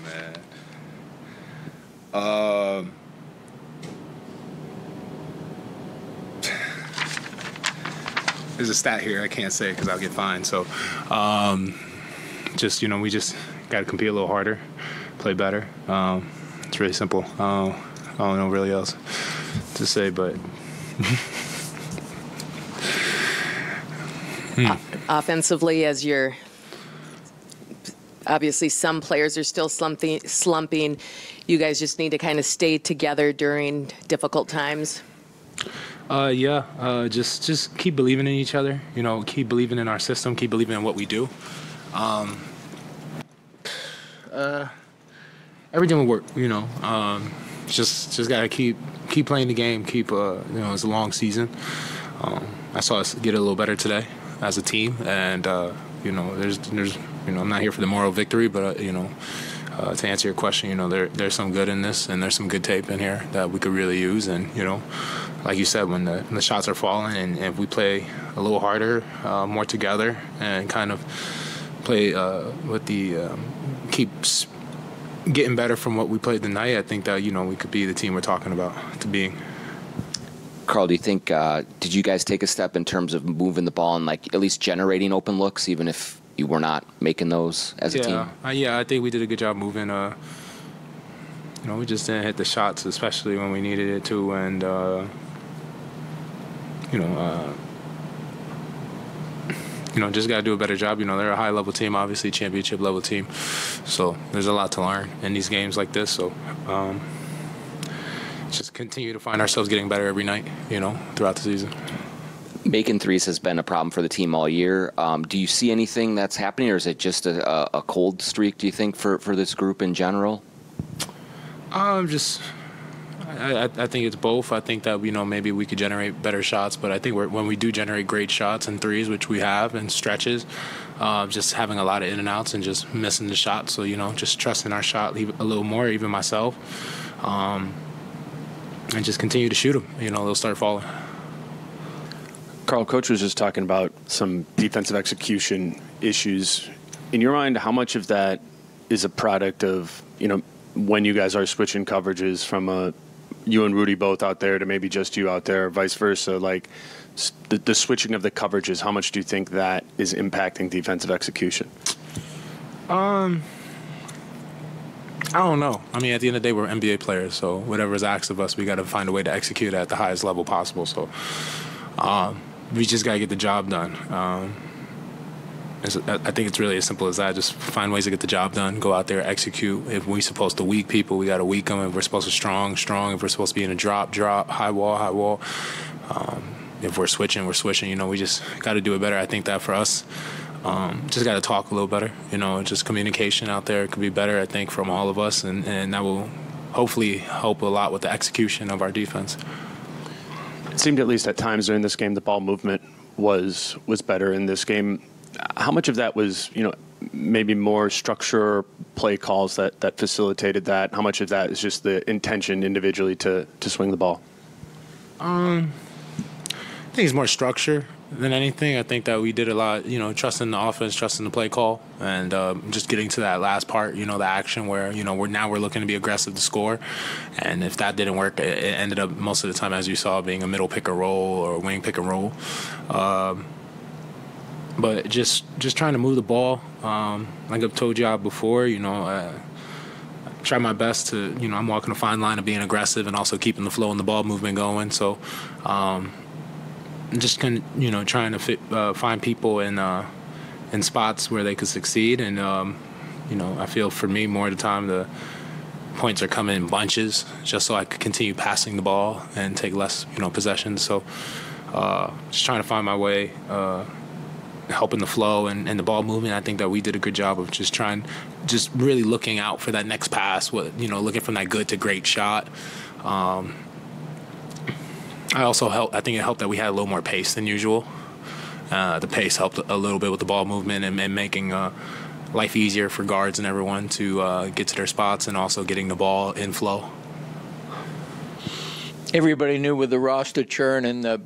man. There's a stat here I can't say because I'll get fined. So, just we just got to compete a little harder, play better. It's really simple. I don't know really else to say, but. Offensively, as you're obviously some players are still slumping. You guys just need to kind of stay together during difficult times. Just keep believing in each other. Keep believing in our system. Keep believing in what we do. Everything will work. Just gotta keep playing the game. It's a long season. I saw us get a little better today as a team, and there's I'm not here for the moral victory, but to answer your question, there's some good in this, and there's some good tape in here that we could really use, and like you said, when the shots are falling, and if we play a little harder, more together, and kind of play with the keeps getting better from what we played tonight, I think that we could be the team we're talking about to being. Karl, do you think, did you guys take a step in terms of moving the ball and at least generating open looks, even if you were not making those as a team? Yeah, I think we did a good job moving. We just didn't hit the shots, especially when we needed it to, and just got to do a better job. They're a high-level team, obviously championship-level team, so there's a lot to learn in these games like this. So. Just continue to find ourselves getting better every night, throughout the season. Making threes has been a problem for the team all year. Do you see anything that's happening, or is it just a cold streak, do you think, for this group in general? I think it's both. I think that, maybe we could generate better shots, but I think when we do generate great shots and threes, which we have, and stretches, just having a lot of in and outs and just missing the shot. So, just trusting our shot a little more, even myself. And just continue to shoot them. They'll start falling. Karl, Coach was just talking about some defensive execution issues. In your mind, how much of that is a product of, when you guys are switching coverages from you and Rudy both out there to maybe just you out there, vice versa? The switching of the coverages, how much do you think that is impacting defensive execution? I don't know. I mean, at the end of the day, we're NBA players, so whatever is asked of us, we got to find a way to execute at the highest level possible. So we just got to get the job done. I think it's really as simple as that. Just find ways to get the job done, go out there, execute. If we're supposed to weak people, we got to weak them. If we're supposed to strong. If we're supposed to be in a drop, high wall. If we're switching, we're switching. We just got to do it better. I think that for us, just got to talk a little better. Just communication out there could be better, I think, from all of us, and that will hopefully help a lot with the execution of our defense. It seemed, at least at times during this game, the ball movement was better in this game. How much of that was, maybe more structure, play calls that facilitated that? How much of that is just the intention individually to swing the ball? I think it's more structure than anything. I think that we did a lot, trusting the offense, trusting the play call, and just getting to that last part, the action where, we're looking to be aggressive to score. And if that didn't work, it ended up most of the time, as you saw, being a middle pick and roll or a wing pick and roll. But just trying to move the ball. Like I've told y'all before, I try my best to, I'm walking a fine line of being aggressive and also keeping the flow and the ball movement going. So, just trying to find people in spots where they could succeed, and I feel for me more of the time the points are coming in bunches, just so I could continue passing the ball and take less possessions. So just trying to find my way, helping the flow and the ball movement. I think that we did a good job of just really looking out for that next pass, looking from that good to great shot. I think it helped that we had a little more pace than usual. The pace helped a little bit with the ball movement and making life easier for guards and everyone to get to their spots, and also getting the ball in flow. Everybody knew with the roster churn and the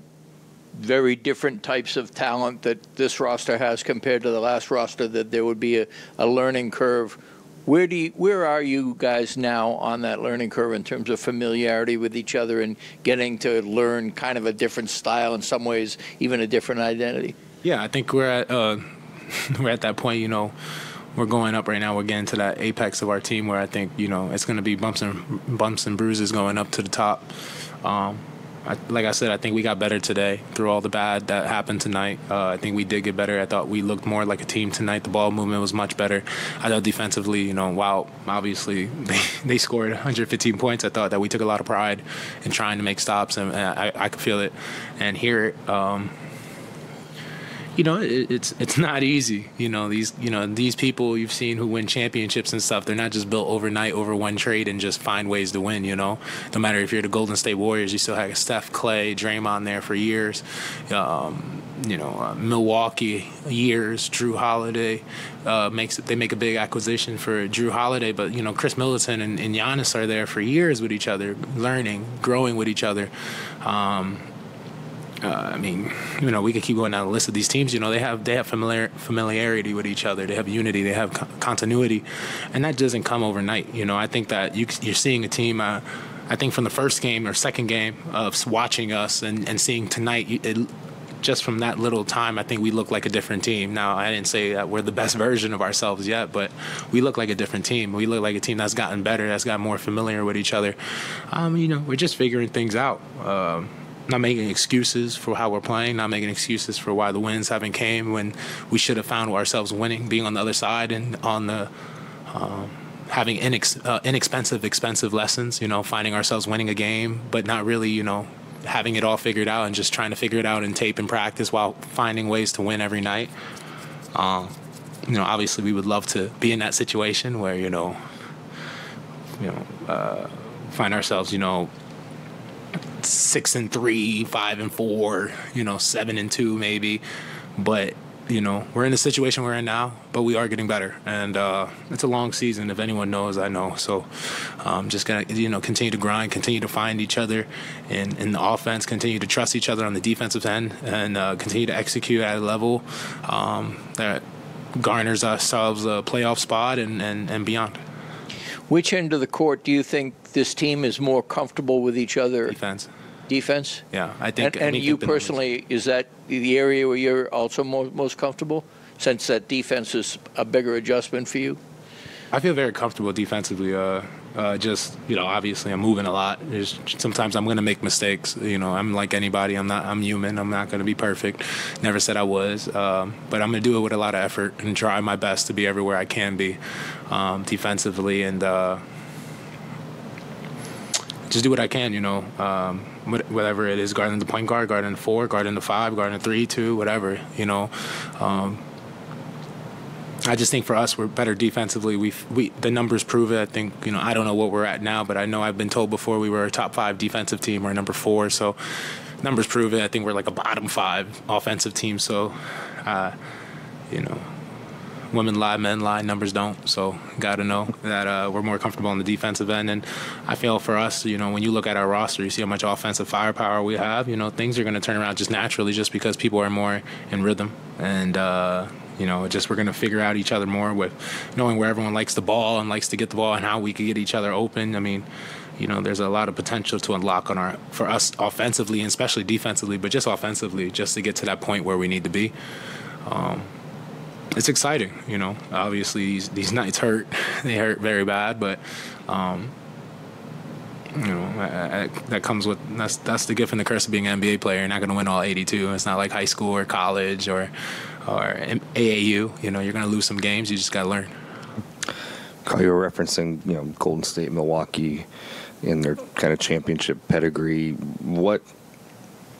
very different types of talent that this roster has compared to the last roster that there would be a learning curve. Where are you guys now on that learning curve in terms of familiarity with each other and getting to learn kind of a different style, in some ways even a different identity? Yeah, I think we're at we're at that point. We're going up right now. We're getting to that apex of our team where I think it's going to be bumps and bruises going up to the top. Like I said, I think we got better today through all the bad that happened tonight. I think we did get better. I thought we looked more like a team tonight. The ball movement was much better. I thought defensively, while obviously they scored 115 points, I thought that we took a lot of pride in trying to make stops, and I could feel it and hear it. It's not easy. These people you've seen who win championships and stuff, they're not just built overnight over one trade and just find ways to win. No matter if you're the Golden State Warriors, you still have Steph, Clay, Draymond there for years. Milwaukee years. Drew Holiday they make a big acquisition for Drew Holiday, but Chris Middleton and Giannis are there for years with each other, learning, growing with each other. We could keep going down the list of these teams. They have familiarity with each other. They have unity. They have continuity, and that doesn't come overnight. I think that you're seeing a team. I think from the first game or second game of watching us and seeing tonight, just from that little time, I think we look like a different team. Now, I didn't say that we're the best version of ourselves yet, but we look like a different team. We look like a team that's gotten better, that's got more familiar with each other. We're just figuring things out. Not making excuses for how we're playing, not making excuses for why the wins haven't came when we should have found ourselves winning, being on the other side and on the having expensive lessons, finding ourselves winning a game, but not really, having it all figured out and just trying to figure it out in tape and practice while finding ways to win every night. Obviously we would love to be in that situation where, find ourselves, 6-3, 5-4, 7-2 maybe, but we're in the situation we're in now, but we are getting better, and it's a long season. If anyone knows, I know. So just gonna continue to grind, continue to find each other in the offense, continue to trust each other on the defensive end, and continue to execute at a level that garners ourselves a playoff spot and beyond. Which end of the court do you think this team is more comfortable with each other? Defense? Yeah, I think. And you personally, is that the area where you're also most comfortable, since that defense is a bigger adjustment for you? I feel very comfortable defensively. Obviously I'm moving a lot. Sometimes I'm going to make mistakes. I'm like anybody. I'm human. I'm not going to be perfect. Never said I was. But I'm going to do it with a lot of effort and try my best to be everywhere I can be defensively, and just do what I can, whatever it is, guarding the point guard, guarding the 4, guarding the 5, guarding the 3, 2, whatever, I just think for us, we're better defensively. The numbers prove it. I think, I don't know what we're at now, but I know I've been told before we were a top 5 defensive team or number 4. So numbers prove it. I think we're like a bottom 5 offensive team. So, women lie, men lie, numbers don't. So got to know that we're more comfortable on the defensive end. And I feel for us, when you look at our roster, you see how much offensive firepower we have. Things are going to turn around just naturally, just because people are more in rhythm. And we're going to figure out each other more with knowing where everyone likes the ball and likes to get the ball and how we can get each other open. There's a lot of potential to unlock for us offensively and especially defensively, but just offensively, just to get to that point where we need to be. It's exciting, Obviously, these nights hurt. They hurt very bad, but that comes with that's the gift and the curse of being an NBA player. You're not going to win all 82. It's not like high school or college or AAU. You're going to lose some games. You just got to learn. Carl, you were referencing Golden State, Milwaukee, in their kind of championship pedigree. What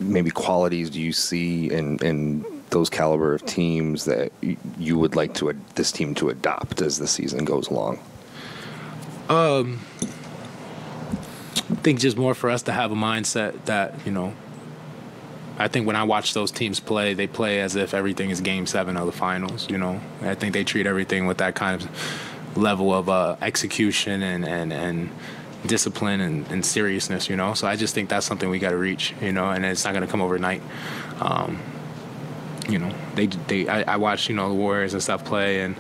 maybe qualities do you see in those caliber of teams that you would like this team to adopt as the season goes along? I think just more for us to have a mindset that, I think when I watch those teams play, they play as if everything is Game 7 of the finals, I think they treat everything with that kind of level of execution and discipline and seriousness, So I just think that's something we got to reach, and it's not going to come overnight. I watch, the Warriors and stuff play, and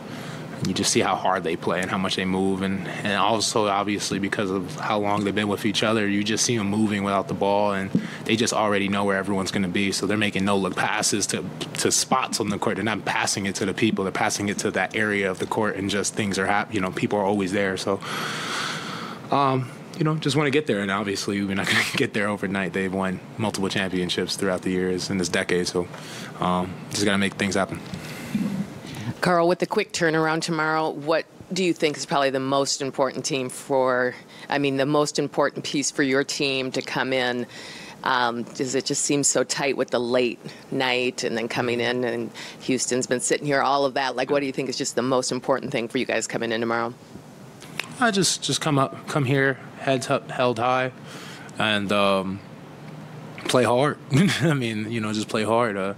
you just see how hard they play and how much they move, and also obviously because of how long they've been with each other, you just see them moving without the ball, and they just already know where everyone's going to be. So they're making no-look passes to spots on the court. They're not passing it to the people. They're passing it to that area of the court, and just things are happening. People are always there. So, just want to get there, and obviously we're not going to get there overnight. They've won multiple championships throughout the years in this decade, so just got to make things happen. Karl, with the quick turnaround tomorrow, what do you think is probably the most important the most important piece for your team to come in? Does it just seem so tight with the late night and then coming in, and Houston's been sitting here, all of that? Like, what do you think is just the most important thing for you guys coming in tomorrow? I just come here, heads up, held high, and play hard. Just play hard.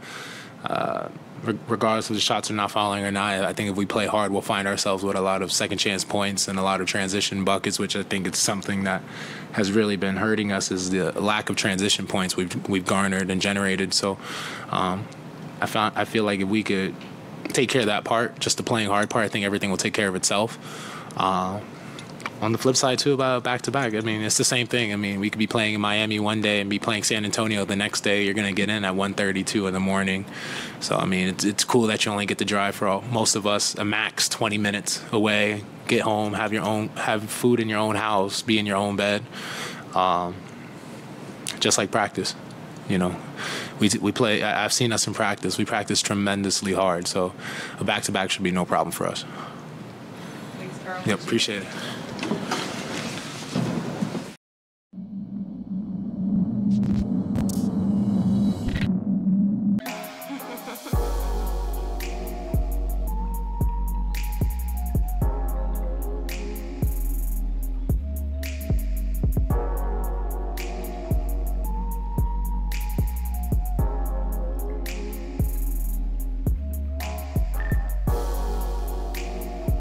Regardless if the shots are not falling or not, I think if we play hard, we'll find ourselves with a lot of second chance points and a lot of transition buckets, which I think it's something that has really been hurting us, is the lack of transition points we've garnered and generated. So I feel like if we could take care of that part, just the playing hard part, I think everything will take care of itself. On the flip side, too, about back-to-back, it's the same thing. We could be playing in Miami one day and be playing San Antonio the next day. You're going to get in at 1:32 in the morning. So, it's cool that you only get to drive for most of us a max 20 minutes away, get home, have food in your own house, be in your own bed, just like practice. We play. I've seen us in practice. We practice tremendously hard. So a back-to-back should be no problem for us. Thanks, Karl. Yep, appreciate it.